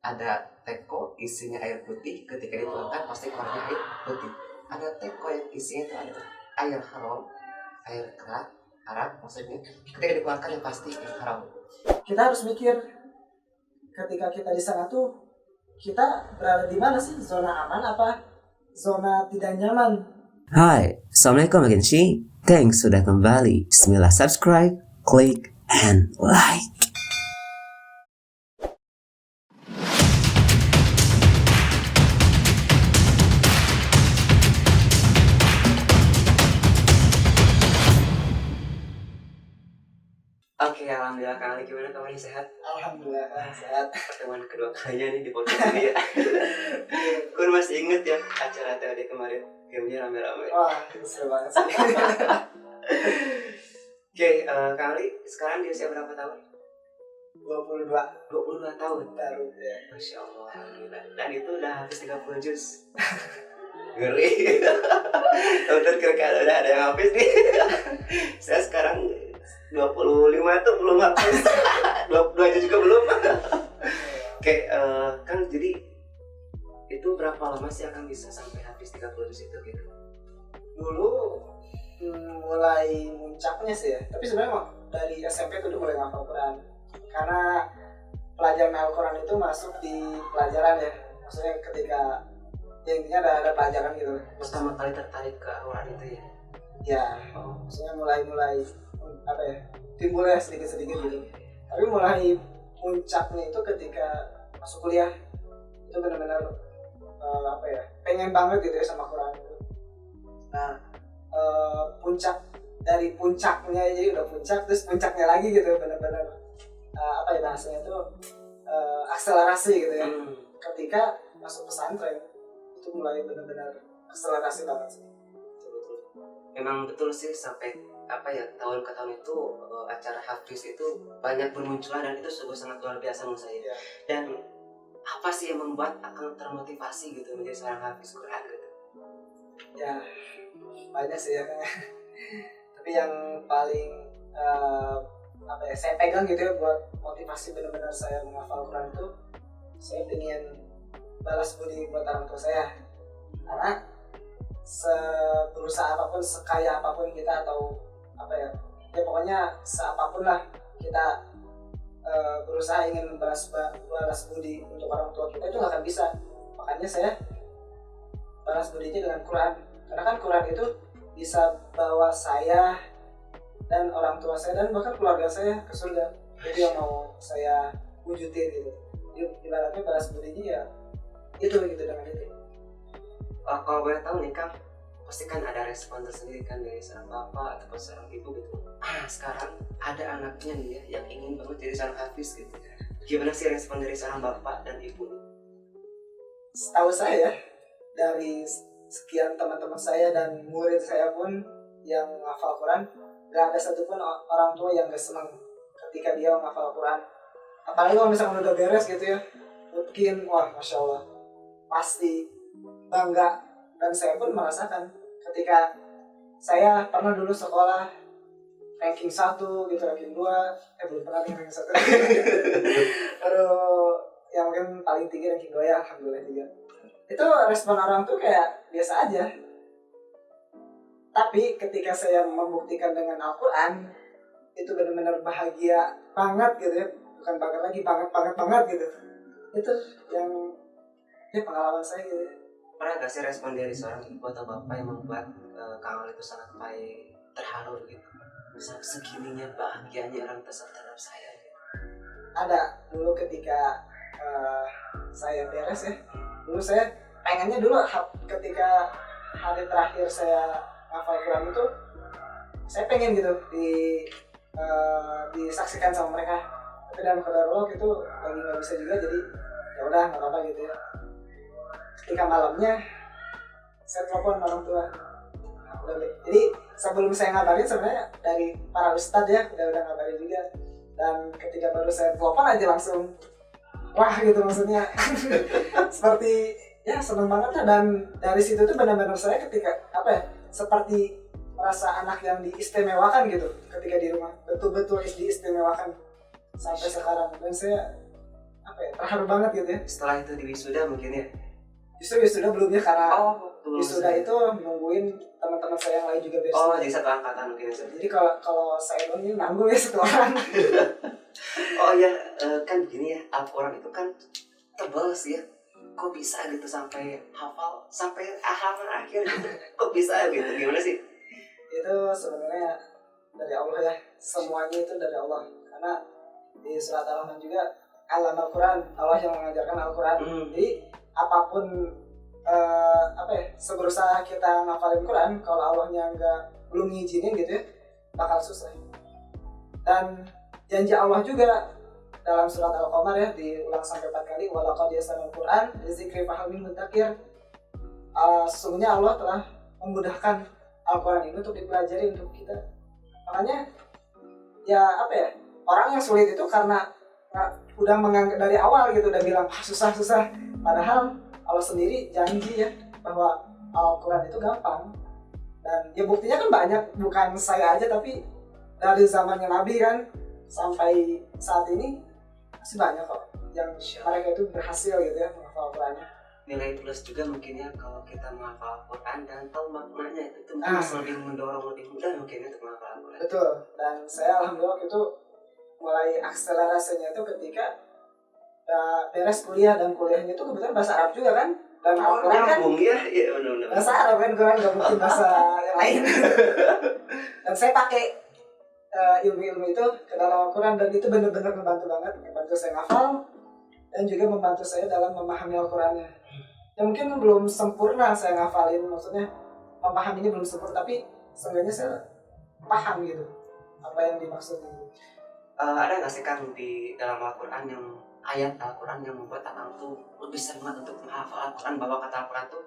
ada teko isinya air putih, ketika dituangkan pasti keluarnya air putih. Ada teko yang isinya itu ada air haram, air haram maksudnya, ketika dikeluarkan yang pasti air haram. Kita harus mikir ketika kita di sana tuh kita berada di mana sih, zona aman apa zona tidak nyaman. Hai, Assalamualaikum agency. Thanks sudah kembali. Bismillah, subscribe, click, and like. Oke, alhamdulillah kali gimana kabarnya, sehat? Alhamdulillah sehat. Pertemuan kedua kalinya nih di podcast ini ya. Kun masih inget ya acara TOD kemarin, gamenya rame-rame. Wah, seru banget sih. Oke, kali sekarang di usia berapa tahun? 22 tahun. baru ya. Masya Allah, alhamdulillah. Dan itu udah habis 30 juz. Ngeri. Nonton kira-kira udah ada yang habis nih. Saya sekarang 25 tuh belum habis. 22 aja juga belum. Oke, kan jadi itu berapa lama sih akan bisa sampai habis 30 juz itu gitu? Dulu mulai muncaknya sih ya, tapi sebenarnya mah dari SMP tuh udah mulai ngafal Quran, karena pelajaran Al-Quran itu masuk di pelajaran ya, maksudnya ketika ya intinya ada pelajaran gitu. Pertama kali tertarik ke Al-Quran itu ya? Ya, maksudnya mulai apa ya, timbul ya sedikit gitu. Tapi mulai puncaknya itu ketika masuk kuliah, itu benar-benar apa ya, pengen banget gitu ya sama Quran itu. Nah, puncak dari puncaknya, jadi udah puncak terus puncaknya lagi gitu, benar-benar apa ya bahasanya itu akselerasi gitu ya. Ketika masuk pesantren itu mulai benar-benar akselerasi banget sih. Betul. Memang betul sih, sampai apa ya, tahun ke tahun itu acara Hafiz itu banyak bermunculan dan itu sungguh sangat luar biasa menurut saya. Ya. Dan apa sih yang membuat akan termotivasi gitu menjadi seorang Hafiz Quran gitu? Ya banyak sih ya. Tapi yang paling apa ya, saya pegang gitu ya buat motivasi benar-benar saya menghafal Quran itu, saya ingin balas budi buat orang tua saya. Karena berusaha apapun, sekaya apapun kita, atau apa ya, ya pokoknya seapapun lah kita berusaha ingin balas budi untuk orang tua kita, itu nggak akan bisa. Makanya saya balas budinya dengan Quran, karena kan Quran itu bisa bawa saya dan orang tua saya dan bahkan keluarga saya ke surga. Itu yang mau saya wujudin gitu. Ibaratnya balas budinya ya itu gitu, dengan itu. Kalau boleh tahu nih Kang, pasti kan ada respon tersendiri kan dari seorang bapak ataupun seorang ibu gitu. Sekarang ada anaknya nih ya yang ingin banget jadi seorang Hafiz gitu. Gimana sih respon dari seorang bapak dan ibu? Setahu saya, dari sekian teman-teman saya dan murid saya pun yang menghafal Quran, gak ada satupun orang tua yang gak senang ketika dia menghafal Quran. Apalagi kalau misalnya udah beres gitu ya, mungkin wah Masya Allah, pasti bangga. Dan saya pun merasakan ketika saya pernah dulu sekolah ranking 1 gitu, ranking 2, belum pernah nih ranking 1. Aduh, yang mungkin paling tinggi ranking 2 ya, alhamdulillah 3. Itu respon orang tuh kayak biasa aja. Tapi ketika saya membuktikan dengan Al-Quran, itu benar-benar bahagia banget gitu ya. Bukan banget lagi, banget gitu. Itu yang pengalaman saya gitu. Pernah gak sih respon dari seorang ibu atau bapak yang membuat Kang Al itu sangat terharu gitu? Sampai segininya bahagianya orang terhadap saya gitu. Ada dulu ketika saya beres ya. Dulu saya pengennya ketika hari terakhir saya hafal Quran itu, saya pengen gitu disaksikan sama mereka. Tapi dalam qadarullah itu lagi nggak bisa juga, jadi ya udah nggak apa-apa gitu ya. Ketika malamnya saya telepon orang tua. Jadi sebelum saya ngabarin, sebenarnya dari para ustadz ya udah ngabarin juga. Dan ketika baru saya telepon aja langsung wah gitu, maksudnya seperti ya seneng banget lah. Dan dari situ tuh benar-benar saya ketika apa ya, seperti merasa anak yang diistimewakan gitu ketika di rumah, betul-betul diistimewakan sampai sekarang. Dan saya apa ya, terharu banget gitu ya. Setelah itu di wisuda mungkin ya. Justru wisuda belum ya, karena Betul. wisuda itu nungguin teman-teman saya yang lain juga beres. Jadi satu angkatan mungkin. Jadi kalau saya doang ini nanggung ya satu orang. Kan begini ya, Al-Quran itu kan tebal sih ya. Kok bisa gitu sampai hafal sampai halaman akhir gitu? Kok bisa gitu? Gimana sih? Itu sebenarnya dari Allah ya, semuanya itu dari Allah. Karena di surat Al-Rahman juga Al Quran, Allah yang mengajarkan Al-Quran. Jadi apapun seberusaha kita ngafalin Quran, kalau Allahnya belum ngizinin gitu ya, bakal susah. Dan janji Allah juga dalam surat Al-Qamar ya, diulang sampai 4 kali, walaqad yassarnal Qur'an lizikri fahal min mudzakir. Sesungguhnya Allah telah memudahkan Al-Quran ini untuk dipelajari untuk kita. Makanya ya orang yang sulit itu karena udah menganggap dari awal gitu, udah bilang susah. Padahal Allah sendiri janji ya bahwa Al-Quran itu gampang. Dan ya buktinya kan banyak, bukan saya aja tapi dari zamannya Nabi kan sampai saat ini masih banyak kok yang mereka itu berhasil gitu ya menghafal Al-Qurannya. Nilai plus juga mungkin ya kalau kita menghafal Al-Quran dan tahu maknanya, itu lebih mendorong, lebih mudah mungkin untuk menghafal Al-Quran. Betul. Dan saya alhamdulillah itu mulai akselerasinya itu ketika beres kuliah, dan kuliahnya itu kebetulan bahasa Arab juga kan. Dan Al-Quran kan ya benar-benar bahasa Arab kan, Quran gak mungkin bahasa yang lain. Dan saya pakai ilmu-ilmu itu ke dalam Al-Quran, dan itu benar-benar membantu banget, membantu saya ngafal dan juga membantu saya dalam memahami Al-Qurannya. Ya mungkin belum sempurna saya ngafalin, maksudnya memahaminya belum sempurna, tapi seenggaknya saya paham gitu apa yang dimaksud gitu. Ada nggak sih Kang di dalam Al-Quran yang ayat Al-Quran yang membuat Akang tuh lebih semangat untuk menghafal Al-Quran, bahwa kata Al-Quran tuh,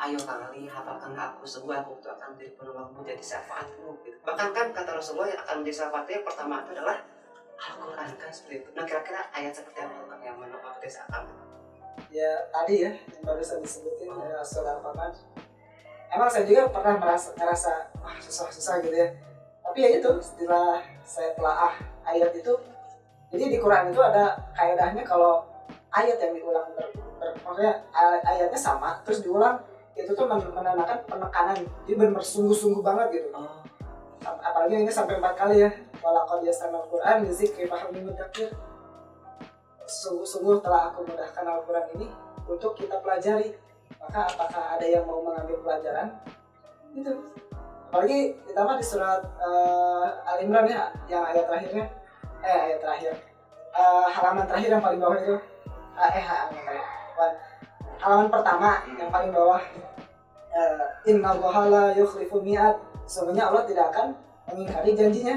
ayo Kang Ali, hafalkan aku, sungguh aku tuh akan menjadi penolongmu, jadi syafaatmu gitu. Bahkan kan kata Rasulullah yang akan menjadi syafaatnya yang pertama itu adalah Al-Quran kan, seperti itu. Nah kira-kira ayat seperti apa Kang yang menopang desa Akang? Ya tadi ya yang barusan disebutin surat Al-Qamar. Emang saya juga pernah ngerasa susah gitu ya. Tapi ya itu, setelah saya telaah ayat itu, jadi di Quran itu ada kaidahnya kalau ayat yang diulang maksudnya ayatnya sama terus diulang, itu tuh menandakan penekanan, jadi benar sungguh-sungguh banget gitu. Apalagi ini sampai 4 kali ya, walaqad yassarnal Qur'an lizikri fahal min mudzakir. Sungguh-sungguh telah aku mudahkan Al-Quran ini untuk kita pelajari, maka apakah ada yang mau mengambil pelajaran gitu. Apalagi ditambah di surat Al-Imran ya, yang ayat terakhirnya halaman terakhir yang paling bawah itu halaman pertama yang paling bawah, innallaha la yukhliful mi'ad, sebenarnya Allah tidak akan mengingkari janjinya.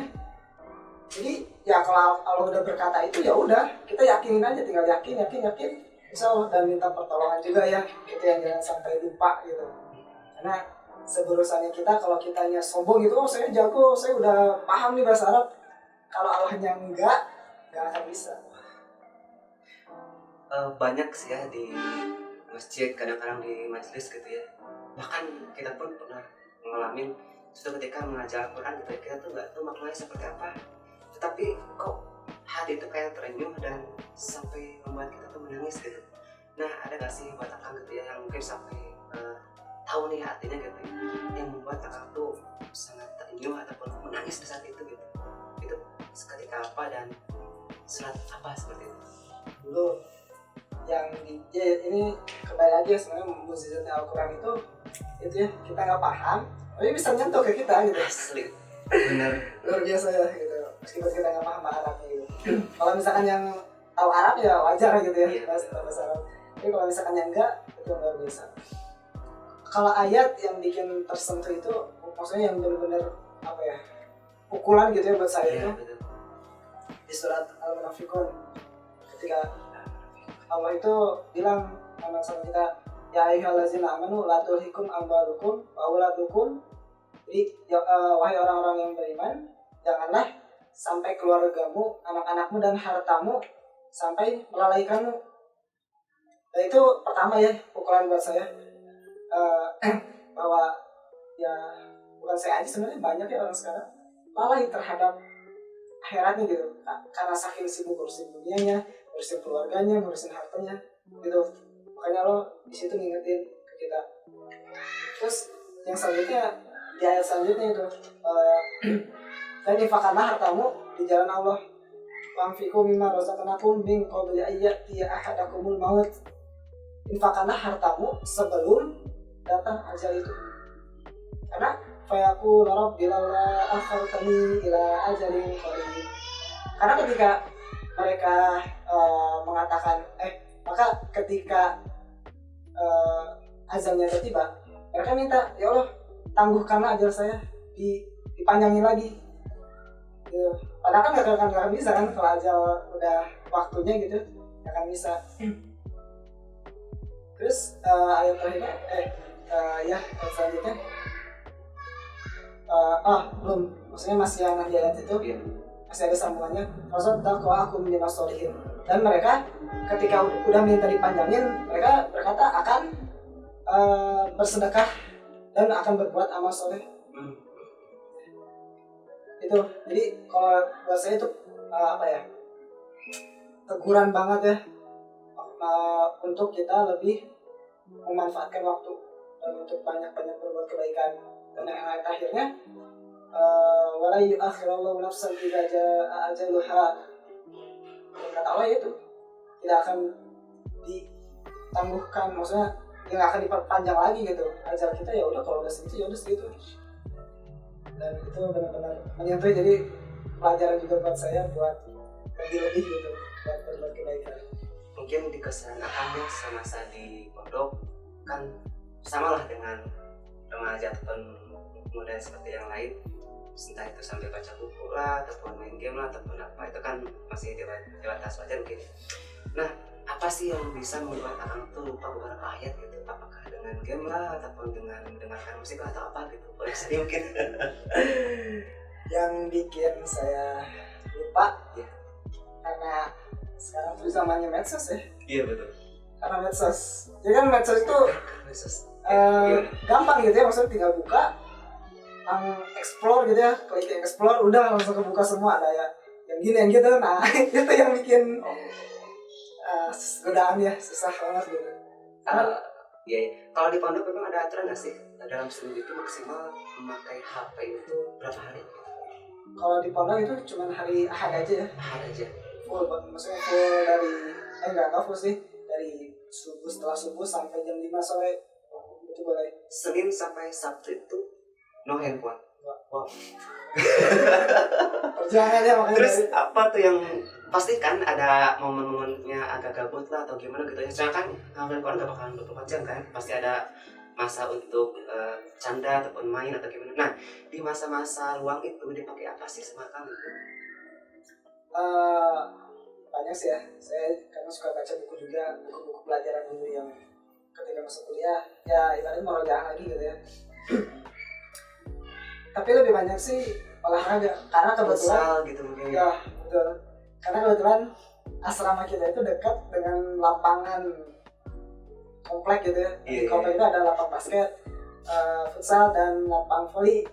Jadi ya kalau Allah udah berkata itu, ya udah kita yakinin aja, tinggal yakin insya Allah, dan minta pertolongan juga ya, itu yang jangan sampai lupa gitu. Karena seberusaha kita, kalau kitanya sombong gitu, saya jago, saya udah paham nih bahasa Arab, kalau Allahnya enggak akan bisa. Banyak sih ya di masjid, kadang-kadang di majelis gitu ya, bahkan kita pun pernah ngalamin suatu ketika mengajar Al-Quran gitu, kita tuh nggak tahu maknanya seperti apa, tetapi kok hati itu kayak terenyuh dan sampai membuat kita tuh menangis gitu. Nah ada nggak sih buat Akang gitu ya yang mungkin sampai tahu nih artinya gitu ya, yang membuat Akang tuh sangat terenyuh ataupun menangis di saat itu gitu, itu seketika apa dan surat apa seperti itu? Dulu yang ini kembali aja, sebenarnya mukjizatnya Al-Quran itu ya, kita nggak paham tapi bisa nyentuh ke kita gitu. Asli benar, Luar biasa ya gitu, meskipun kita nggak paham Arabnya gitu. Kalau misalkan yang tahu Arab ya wajar gitu ya, bahasa Arab. Tapi kalau misalkan yang enggak, itu luar biasa. Kalau ayat yang bikin tersentuh itu, maksudnya yang benar-benar pukulan gitu ya buat saya itu, di surat Al-Munafiqun, ketika Allah itu bilang sama kita, ya ayyuhallazina amanu la tulhikum amwalukum wa auladukum. Jadi wahai orang-orang yang beriman, janganlah sampai keluargamu, anak-anakmu dan hartamu sampai melalaikanmu. Dan itu pertama ya pukulan buat saya, bahwa ya bukan saya aja, sebenarnya banyak ya orang sekarang lalai terhadap akhiratnya gitu, karena saking sibuk urusin dunianya, ngurusin keluarganya, ngurusin hartanya gitu. Makanya Allah di situ ngingetin ke kita. Terus yang selanjutnya di ayat selanjutnya itu dan infakkanlah hartamu di jalan Allah. Wa'anfiqu mimma razaqnakum min qabli an ya'tiya ahadakumul maut. Infakkanlah hartamu sebelum datang ajal itu. Karena fayaqul rabbi laula akhartani ila ajalin qarib. Karena ketika mereka mengatakan maka ketika azalnya tiba, mereka minta, ya Allah tangguhkanlah ajal saya, dipanjangin lagi. Padahal kan gak akan bisa kan kalau ajal udah waktunya gitu, gak akan bisa. Terus ayat terakhirnya ayat selanjutnya belum, maksudnya masih yang di ayat itu masih ada sambungannya. Fasaddaqa wa akum minas sholihin. Dan mereka ketika udah minta dipanjangin, mereka berkata akan bersedekah dan akan berbuat amal soleh. Itu jadi kalau buat saya itu teguran banget ya, untuk kita lebih memanfaatkan waktu dan untuk banyak-banyak berbuat kebaikan. Dan yang akhirnya wala yu'akhirullahu nafsan idza jaa ajaluha. Kata Allah itu tidak akan ditangguhkan, maksudnya nggak akan diperpanjang lagi gitu ajal kita. Ya udah, kalau udah segitu ya udah segitu. Dan itu benar-benar menyentuh, jadi pelajaran juga buat saya buat lebih gitu, buat berbuat kebaikan. Mungkin di kesan akamnya semasa di pondok kan samalah dengan remaja ataupun muda seperti yang lain, entah itu sambil baca buku lah ataupun main game lah ataupun apa, itu kan masih di batas wajar mungkin. Nah, apa sih yang bisa membuat akang tuh lupa beberapa ayat gitu? Apakah dengan game lah ataupun dengan mendengarkan musik atau apa gitu? Boleh sedih mungkin. Yang bikin saya lupa ya, karena sekarang tuh zamannya medsos ya. Iya betul. Karena medsos, jadi kan medsos itu Medsos. gampang gitu ya, maksudnya tinggal buka, explore gitu ya, klik explore, udah langsung kebuka semua, ada ya yang gini yang gitu. Nah itu yang bikin godaan ya, susah banget gitu. Iya, kalau di pondok memang ada aturan nggak sih dalam seminggu itu maksimal memakai HP itu berapa hari? Kalau di pondok itu cuma hari Ahad aja ya. Ahad aja. Full, maksudnya full dari enggak full sih, dari subuh, setelah subuh sampai jam 5 sore itu boleh. Senin sampai Sabtu itu no handphone. Wow. Perjuangan ya makanya. Terus apa tuh yang pasti kan ada momen-momennya agak gabut lah atau gimana gitu ya. Soalnya kan handphone gak bakalan 24 jam kan, pasti ada masa untuk canda ataupun main atau gimana. Nah, di masa-masa luang itu dipakai apa sih sama kamu? Banyak sih ya. Saya karena suka baca buku juga, buku-buku pelajaran dulu yang ketika masuk kuliah ya ibaratnya merajaah lagi gitu ya. Tapi lebih banyak sih olahraga, karena kebetulan gitu mungkin. Ya betul, karena kebetulan asrama kita itu dekat dengan lapangan komplek gitu ya. Di komplek itu ada lapang basket, futsal dan lapang volley.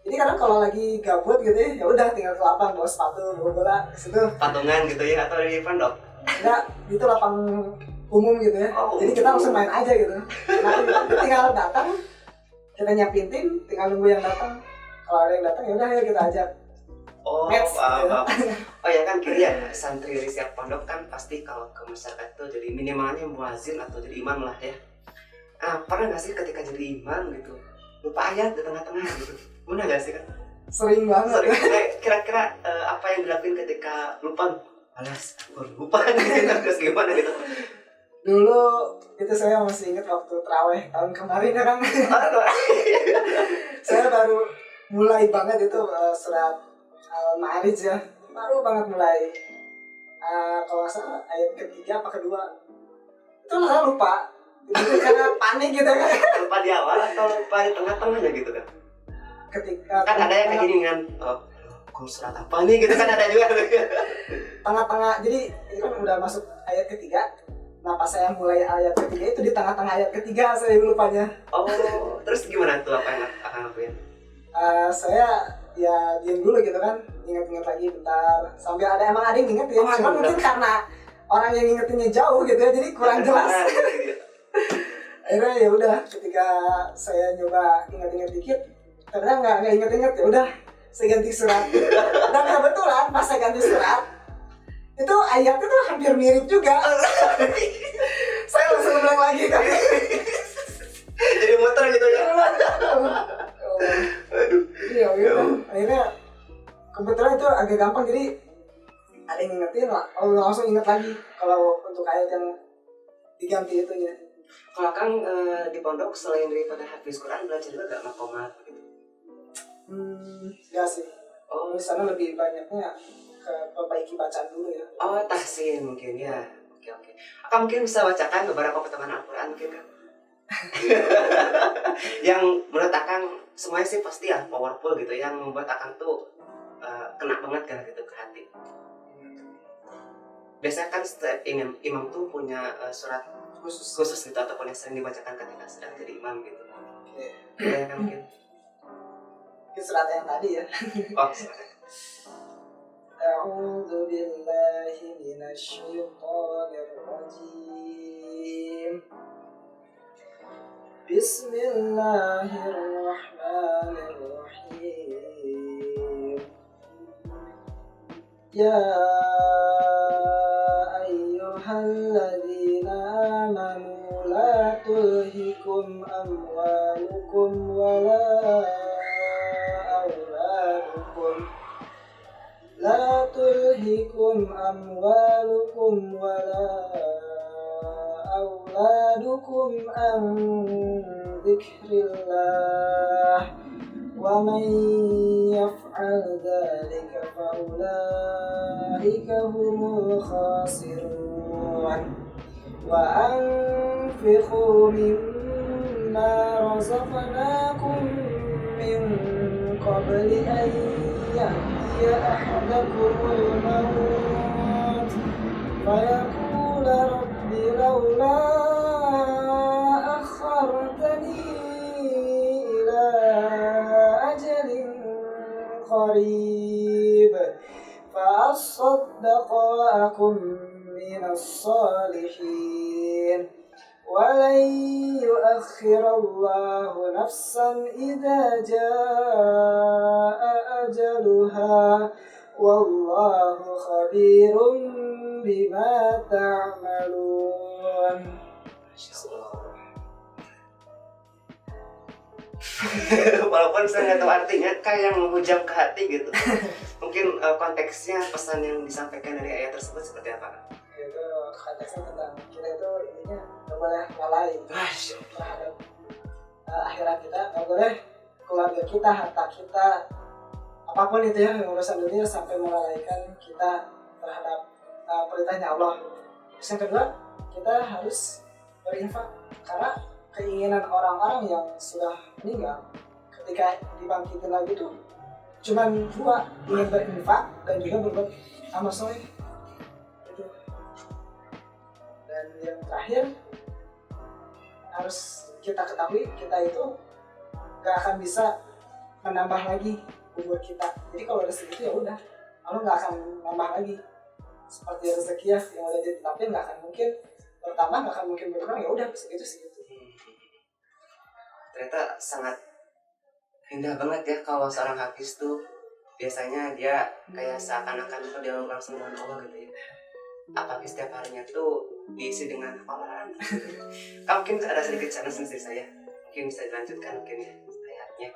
Jadi kadang kalau lagi gabut gitu ya udah tinggal ke lapang, bawa sepatu, bawa bola ke situ. Patungan gitu ya atau di pondok? Enggak, itu lapang umum gitu ya. Jadi kita langsung main aja gitu. Nah, kita tinggal datang, kita nyiapin tim, tinggal nunggu yang datang. Kalau ada yang datang ya udah ya kita ajak. Oh, match, gitu. ya. Oh ya kan kiri ya, santri di setiap pondok kan pasti kalau ke masyarakat itu jadi minimalnya muazin atau jadi imam lah ya. Nah, pernah nggak sih ketika jadi imam gitu lupa ayat di tengah-tengah gitu? Pernah nggak sih kan? Sering banget. Kira-kira apa yang dilakuin ketika lupa? Alas, lupa gitu, terus gimana gitu? Dulu itu saya masih ingat waktu terawih tahun kemarin ya kan. Saya baru mulai banget itu surat Al-Ma'arij ya, baru banget mulai. Kalau nggak salah ayat ketiga apa kedua, itu saya lupa. Itu karena panik gitu kan. Lupa di awal atau lupa di tengah-tengahnya gitu kan? Ketika Kan ada yang kayak gini kan, kok surat apa nih gitu kan ada juga. Tengah-tengah, jadi itu kan udah masuk ayat ketiga. Nah pas saya mulai ayat ketiga itu di tengah-tengah ayat ketiga saya lupanya. Oh, terus gimana tuh apa yang akan lakuin? Saya ya diam dulu gitu kan, ingat-ingat lagi bentar sambil emang ada yang inget ya, cuman mungkin karena orang yang ngingetinnya jauh gitu ya, jadi kurang jelas. Akhirnya ya udah, ketika saya nyoba ingat-ingat dikit, ternyata nggak inget-inget, ya udah saya ganti surat. Dan kebetulan pas saya ganti surat itu ayatnya tuh hampir mirip juga. Saya langsung ulang lagi kan. Jadi muter gitu ya. Aduh. Jadi ya udah, akhirnya kebetulan itu agak gampang, jadi ada yang ngingetin lah, langsung inget lagi kalau untuk ayat yang diganti itunya. Kalau Kang di pondok selain daripada hafiz Quran belajar juga gak makomat gitu? Enggak sih. Di sana lebih banyaknya ke perbaiki bacaan dulu ya. Oh, tahsin mungkin ya. Oke. Akang mungkin bisa bacakan beberapa potongan Al-Quran mungkin kan? Yang menurut Akang semuanya sih pasti ya powerful gitu, yang membuat Akang tuh kena banget kan gitu ke hati. Biasanya kan setiap imam tuh punya surat khusus gitu ataupun yang sering dibacakan ketika sedang jadi imam gitu. Oke. Ya kan mungkin. Ini surat yang tadi ya. Oh, silakan. A'udzu billahi minasyaitonir rajim. Bismillahirrahmanirrahim. Ya ayyuhalladzina amanu la tulhikum amwalukum wala auladukum لا تلهكم أموالكم ولا أولادكم عن ذكر الله ومن يفعل ذلك فأولئك هم الخاسرون وأنفقوا مما رزقناكم من قبل أن يأتي أحدكم الموت فيقول رب لولا أخرتني إلى أجل قريب فأصدق وأكن من الصالحين ولن يؤخر الله نفسا إذا جاء أجلها والله خبير بما تعملون. Walaupun saya nggak tahu artinya, kayak yang menghujam ke hati gitu. Mungkin konteksnya pesan yang disampaikan dari ayat tersebut seperti apa? Itu konteksnya tentang kita itu intinya nggak boleh lalai terhadap akhirat kita, nggak boleh keluarga kita, harta kita, apapun itu ya, urusan dunia sampai melalaikan kita terhadap perintahnya Allah. Terus yang kedua, kita harus berinfak, karena keinginan orang-orang yang sudah meninggal ketika dibangkitin lagi tuh cuman dua, ingin berinfak dan juga berbuat amal soleh. Dan yang terakhir harus kita ketahui, kita itu gak akan bisa menambah lagi umur kita. Jadi kalau udah segitu ya udah, Allah gak akan nambah lagi. Seperti rezeki ya, yang udah ditetapin gak akan mungkin bertambah, gak akan mungkin berkurang, ya udah segitu. Ternyata sangat indah banget ya kalau seorang hafiz tuh biasanya dia kayak seakan-akan berdialog langsung dengan Allah gitu ya. Apalagi setiap harinya tuh diisi dengan hafalan. Mungkin ada sedikit challenge dari saya, mungkin bisa dilanjutkan mungkin ya ayatnya.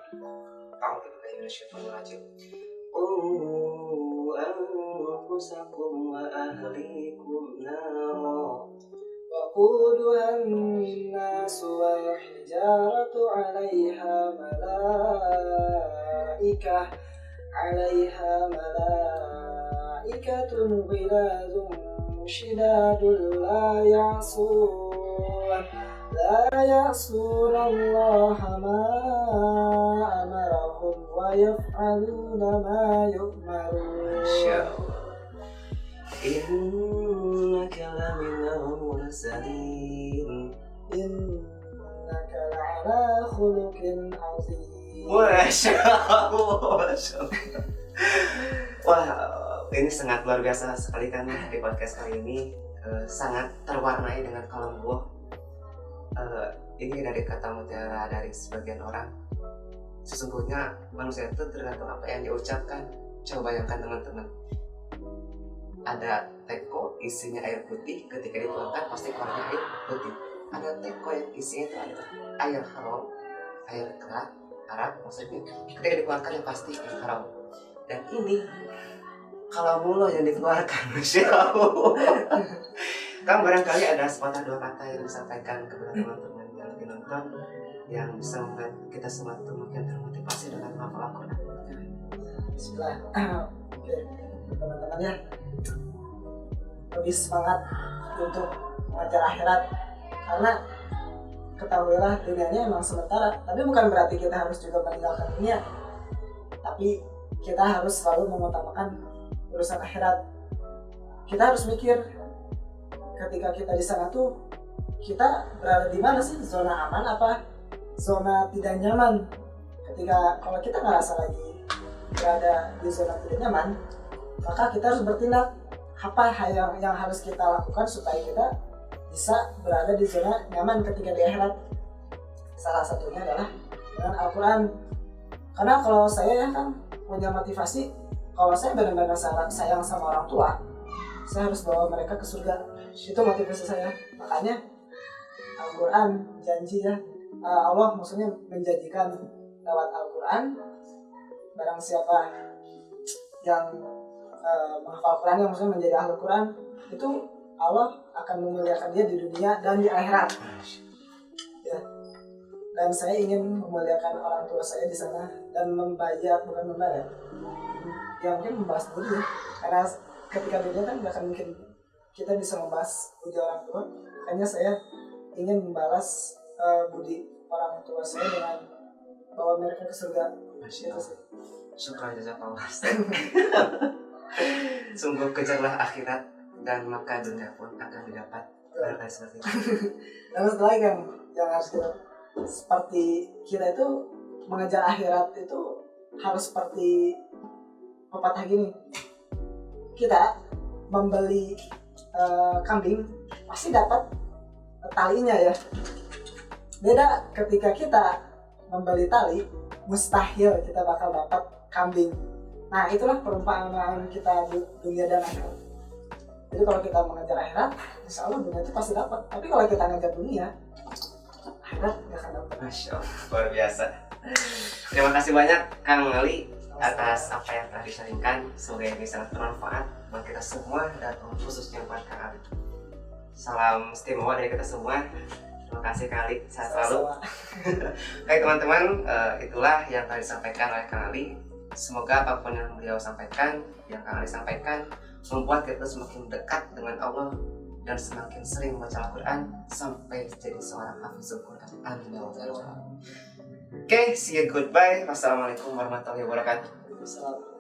A'udzubillahi minasyaitonir rajim. Anfusakum wa ahlikum nara وقودها الناس والحجارة عليها ملائكة غلاظ شداد لا يعصون الله ما أمرهم ويفعلون ما يؤمرون. إنك لمن المرسلين إنك لعلى خلق عظيم. Masya Allah. Wah, ini sangat luar biasa sekali kan di podcast kali ini. sangat terwarnai dengan kalam Allah. Ini dari kata mutiara dari sebagian orang. Sesungguhnya manusia itu tergantung apa yang diucapkan. Coba bayangkan teman-teman, ada teko isinya air putih, ketika dituangkan pasti keluarnya air putih. Ada teko yang isinya itu adalah air haram, air kerak, Arab maksudnya, ketika dikeluarkan yang pasti air haram. Dan ini kalau mulu yang dikeluarkan, Masya Allah. Kan barangkali ada sepatah dua kata yang disampaikan kepada teman-teman yang lagi nonton, yang bisa membuat kita semua itu makin termotivasi dengan menghafal Al-Quran. Bismillah. Oke, teman-teman ya, lebih semangat untuk mengajar akhirat, karena ketahuilah dunianya emang sementara. Tapi bukan berarti kita harus juga meninggalkan dunia, tapi kita harus selalu mengutamakan urusan akhirat. Kita harus mikir ketika kita di sana tuh kita berada di mana sih, zona aman apa zona tidak nyaman. Ketika kalau kita ngerasa lagi berada di zona tidak nyaman, maka kita harus bertindak apa yang harus kita lakukan supaya kita bisa berada di zona nyaman ketika di akhirat. Salah satunya adalah dengan Al-Quran. Karena kalau saya ya kan punya motivasi, kalau saya benar-benar sayang sama orang tua, saya harus bawa mereka ke surga. Itu motivasi saya. Makanya Al-Quran janji ya, Allah maksudnya menjanjikan lewat Al-Quran, barang siapa yang menghafal Al-Quran, yang maksudnya menjadi ahli Al-Quran, itu Allah akan memuliakan dia di dunia dan di akhirat. Ya. Dan saya ingin memuliakan orang tua saya di sana dan bukan membayar, ya mungkin membahas budi ya, karena ketika dunia kan gak akan mungkin kita bisa membahas budi orang tua. Makanya saya ingin membalas budi orang tua saya dengan bawa mereka ke surga. Masya Allah. Syukran jazakallah. Sungguh kejarlah akhirat dan maka dunia pun akan didapat. Barangkali seperti itu. Dan setelah yang harus kita seperti kita itu mengejar akhirat itu harus seperti pepatah gini. Kita membeli kambing pasti dapat talinya ya. Beda ketika kita membeli tali, mustahil kita bakal dapat kambing. Nah itulah perumpamaan kita di dunia dan akhirat. Jadi kalau kita mengejar akhirat, insya Allah dunia itu pasti dapat. Tapi kalau kita ngejar dunia, akhirat nggak akan dapat. Masya Allah, luar biasa. Terima kasih banyak Kang Ali atas apa yang telah disaringkan. Semoga ini sangat bermanfaat buat kita semua dan khususnya buat Kang Ali. Salam istimewa dari kita semua. Terima kasih Kang Ali, sehat selalu. Baik teman-teman, itulah yang telah disampaikan oleh Kang Ali. Semoga apapun yang beliau sampaikan, yang Kang Ali sampaikan, membuat kita semakin dekat dengan Allah dan semakin sering membaca Al-Quran sampai jadi seorang hafizul Quran. Amin ya rabbal alamin. Oke, see you, goodbye. Wassalamualaikum warahmatullahi wabarakatuh. Assalamualaikum.